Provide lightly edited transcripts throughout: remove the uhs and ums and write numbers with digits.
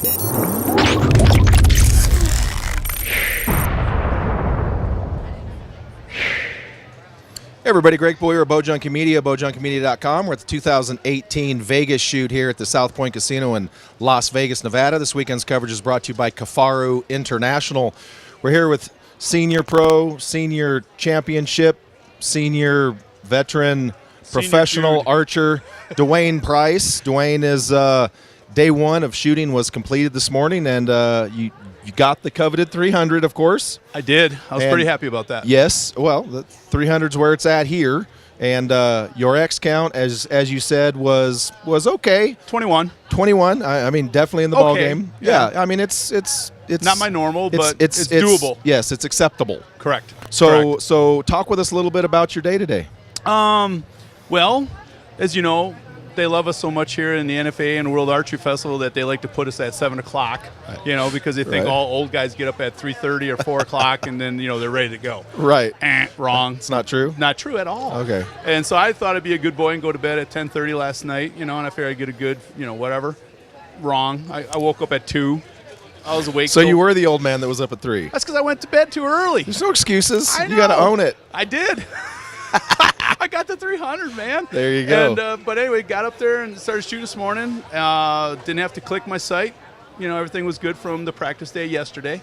Hey everybody, Greg Boyer of Bowjunky Media, bowjunkymedia.com. We're at the 2018 Vegas shoot here at the South Point Casino in Las Vegas, Nevada. This weekend's coverage is brought to you by Kafaru International. We're here with senior pro, senior championship, senior veteran, professional archer, Duane Price. Duane is day one of shooting was completed this morning, and you got the coveted 300, of course. I did. I was pretty happy about that. Yes. Well, the 300's where it's at here, and your X count, as you said, was okay. 21. 21. I mean, definitely in the ball game. Yeah. I mean, it's not my normal, but it's doable. Yes, it's acceptable. Correct. So talk with us a little bit about your day today. Well, as you know, they love us so much here in the NFA and World Archery Festival that they like to put us at 7 o'clock, because they think all old guys get up at 3:30 or 4 o'clock and then, they're ready to go. Right. Wrong. It's not true? Not true at all. Okay. And so I thought I'd be a good boy and go to bed at 10:30 last night, and I figured I'd get a good, whatever. Wrong. I woke up at 2. I was awake. So you were the old man that was up at 3. That's because I went to bed too early. There's no excuses. I know. You got to own it. I did. I got the 300, man. There you go. And but anyway, got up there and started shooting this morning. Didn't have to click my sight. Everything was good from the practice day yesterday.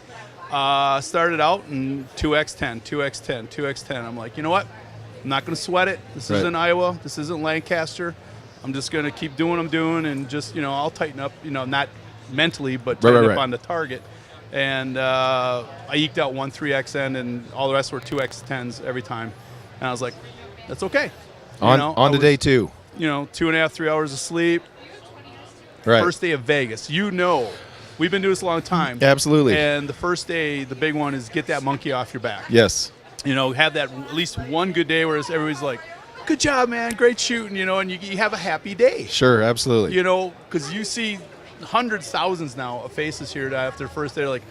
Started out in 2x10, 2x10, 2x10. I'm like, you know what? I'm not going to sweat it. This isn't Iowa. This isn't Lancaster. I'm just going to keep doing what I'm doing and just, I'll tighten up, not mentally, but tighten up on the target. And I eked out one 3xN, and all the rest were 2x10s every time. And I was like, that's okay. On to day 2. 2.5, 3 hours of sleep. Right. First day of Vegas. We've been doing this a long time. Absolutely. And the first day, the big one is get that monkey off your back. Yes. Have that at least one good day where everybody's like, good job, man, great shooting, and you have a happy day. Sure, absolutely. Because you see hundreds, thousands now of faces here that after the first day, like,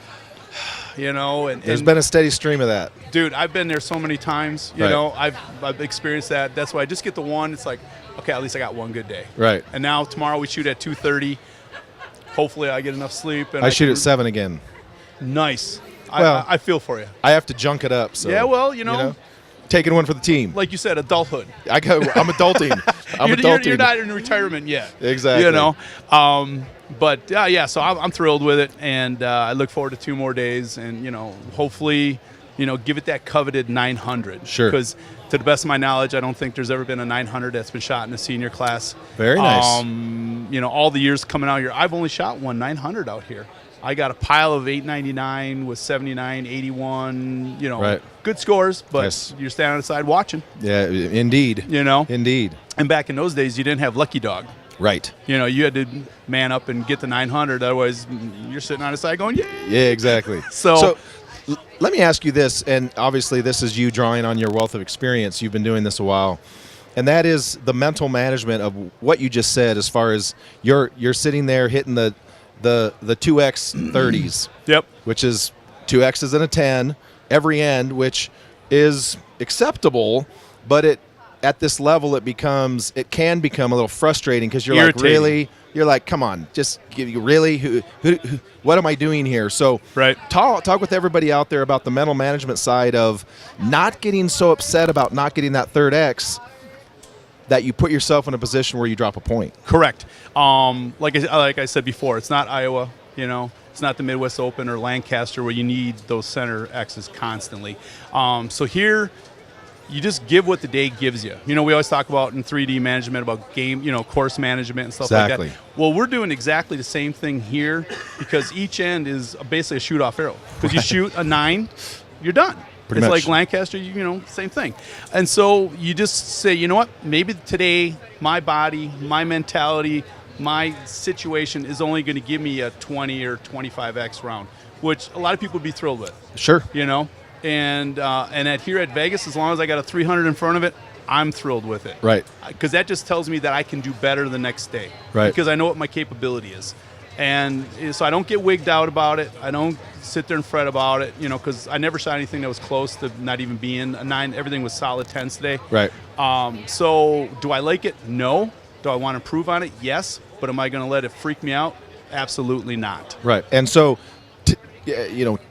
and there's been a steady stream of that. Dude, I've been there so many times. I've experienced that. That's why I just get the one. It's like, okay, at least I got one good day. Right. And now tomorrow we shoot at 2:30. Hopefully I get enough sleep. And I shoot at 7 again. Nice. Well, I feel for you. I have to junk it up. So, yeah, well, taking one for the team. Like you said, adulthood. I'm adulting. You're not in retirement yet. Exactly. But so I'm thrilled with it, and I look forward to 2 more days, and hopefully, give it that coveted 900. Sure. Because to the best of my knowledge, I don't think there's ever been a 900 that's been shot in the senior class. Very nice. All the years coming out here, I've only shot one 900 out here. I got a pile of 899 with 79, 81. Good scores, but you're standing on the side watching. Yeah, indeed. Indeed. And back in those days, you didn't have Lucky Dog. Right. You had to man up and get the 900. Otherwise, you're sitting on the side going, yeah. Yeah, exactly. So let me ask you this, and obviously this is you drawing on your wealth of experience. You've been doing this a while. And that is the mental management of what you just said as far as you're sitting there hitting the 2x 30s. Yep. Which is 2x's and a 10 every end, which is acceptable, but at this level, it can become a little frustrating because you're irritating. Like, really? You're like, come on, just really? Who, what am I doing here? So talk with everybody out there about the mental management side of not getting so upset about not getting that third X that you put yourself in a position where you drop a point. Correct. Like I said before, it's not Iowa, It's not the Midwest Open or Lancaster where you need those center X's constantly. So here, you just give what the day gives you. We always talk about in 3D management about game, course management and stuff like that. Well, we're doing exactly the same thing here because each end is basically a shoot-off arrow. Because you shoot a 9, you're done. It's like Lancaster, same thing. And so you just say, you know what, maybe today my body, my mentality, my situation is only going to give me a 20 or 25X round, which a lot of people would be thrilled with. Sure. And here at Vegas, as long as I got a 300 in front of it, I'm thrilled with it. Right. Because that just tells me that I can do better the next day. Right. Because I know what my capability is. And so I don't get wigged out about it. I don't sit there and fret about it, because I never shot anything that was close to not even being a 9. Everything was solid 10s today. Right. So do I like it? No. Do I want to improve on it? Yes. But am I going to let it freak me out? Absolutely not. Right. And so,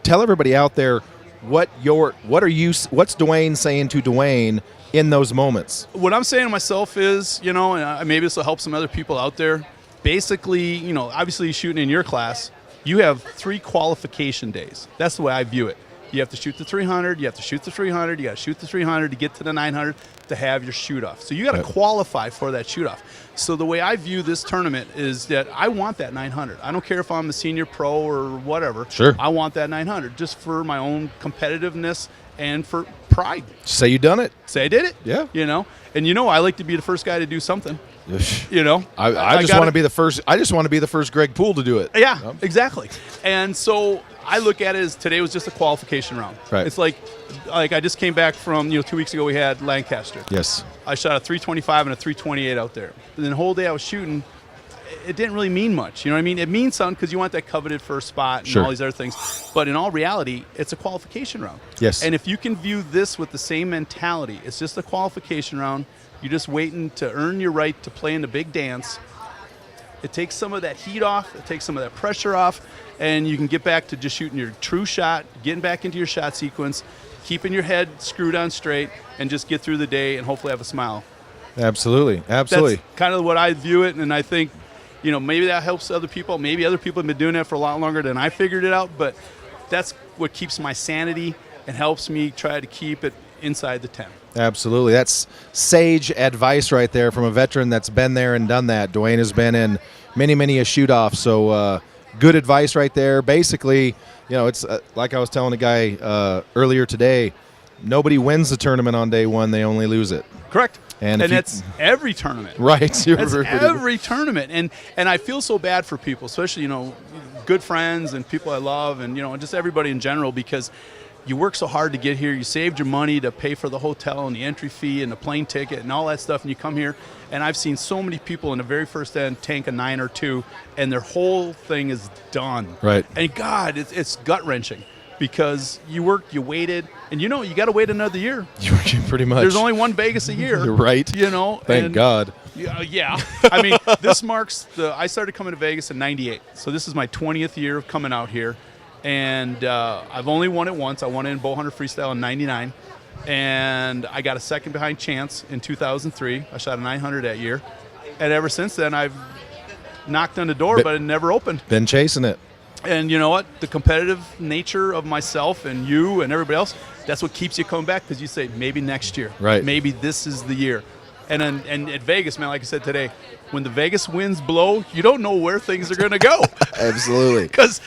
tell everybody out there what's Duane saying to Duane in those moments? What I'm saying to myself is, and maybe this will help some other people out there. Basically, obviously shooting in your class, you have 3 qualification days. That's the way I view it. You have to shoot the 300, you have to shoot the 300, you got to shoot the 300 to get to the 900 to have your shoot-off. So you got to qualify for that shoot-off. So the way I view this tournament is that I want that 900. I don't care if I'm a senior pro or whatever. Sure. I want that 900 just for my own competitiveness and for pride. Say you done it. Say I did it. Yeah. And I like to be the first guy to do something. I just want to be the first. I just want to be the first Greg Poole to do it. Yeah, exactly. And so I look at it as today was just a qualification round. Right. It's like I just came back from 2 weeks ago we had Lancaster. Yes. I shot a 325 and a 328 out there. And then the whole day I was shooting. It didn't really mean much. You know what I mean? It means something because you want that coveted first spot and all these other things. But in all reality, it's a qualification round. Yes. And if you can view this with the same mentality, it's just a qualification round. You're just waiting to earn your right to play in the big dance. It takes some of that heat off. It takes some of that pressure off. And you can get back to just shooting your true shot, getting back into your shot sequence, keeping your head screwed on straight, and just get through the day and hopefully have a smile. Absolutely. That's kind of what I view it. And I think, maybe that helps other people. Maybe other people have been doing that for a lot longer than I figured it out. But that's what keeps my sanity and helps me try to keep it inside the 10. Absolutely. That's sage advice right there from a veteran that's been there and done that. Duane has been in many a shoot-off. So good advice right there. Basically, it's like I was telling a guy earlier today, nobody wins the tournament on day one. They only lose it. Correct. And that's every tournament. Right. That's every tournament. And I feel so bad for people, especially, good friends and people I love and, just everybody in general because you work so hard to get here. You saved your money to pay for the hotel and the entry fee and the plane ticket and all that stuff. And you come here, and I've seen so many people in the very first end tank a 9 or 2, and their whole thing is done. Right. And God, it's gut-wrenching because you worked, you waited, and you got to wait another year. Pretty much. There's only one Vegas a year. You're right. Thank God. Yeah. I mean, this marks I started coming to Vegas in '98, so this is my 20th year of coming out here. And I've only won it once. I won it in bow hunter freestyle in '99, and I got a second behind Chance in 2003. I shot a 900 that year, and ever since then I've knocked on the door, but it never opened. Been chasing it. And you know what? The competitive nature of myself and you and everybody else, that's what keeps you coming back because you say maybe next year, right? Maybe this is the year. And at Vegas, man, like I said today, when the Vegas winds blow, you don't know where things are going to go. Absolutely. Because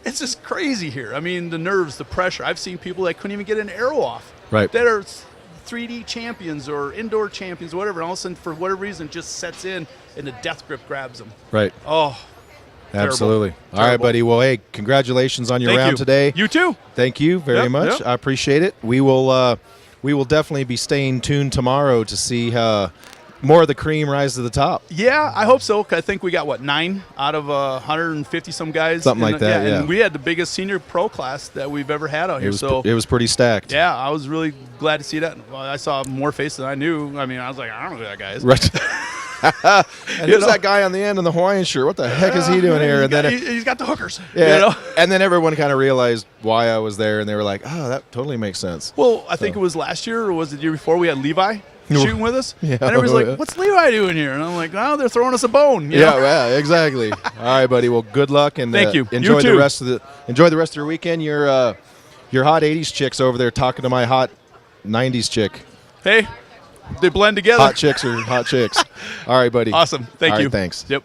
it's just crazy here. I mean, the nerves, the pressure. I've seen people that couldn't even get an arrow off. Right. That are 3D champions or indoor champions, whatever. And all of a sudden, for whatever reason, just sets in and the death grip grabs them. Right. Oh, absolutely. Terrible. All right, buddy. Well, hey, congratulations on your round today. You too. Thank you very much. I appreciate it. We will definitely be staying tuned tomorrow to see more of the cream rise to the top. Yeah, I hope so. I think we got, 9 out of 150 some guys. Something like that, yeah. And we had the biggest senior pro class that we've ever had out here. It was pretty stacked. Yeah, I was really glad to see that. Well, I saw more faces than I knew. I mean, I was like, I don't know who that guy is. Right. And who's that guy on the end in the Hawaiian shirt? What the heck is he doing here? And then he's got the hookers. Yeah. And then everyone kind of realized why I was there, and they were like, "Oh, that totally makes sense." Well, I think it was last year, or was it the year before? We had Levi shooting with us, and everybody's like, "What's Levi doing here?" And I'm like, "Oh, they're throwing us a bone." Yeah, exactly. All right, buddy. Well, good luck and thank you. Enjoy the rest of your weekend. Your hot '80s chicks over there talking to my hot '90s chick. Hey. They blend together. Hot chicks are hot chicks. All right, buddy. Awesome. Thank you. Thanks. Yep.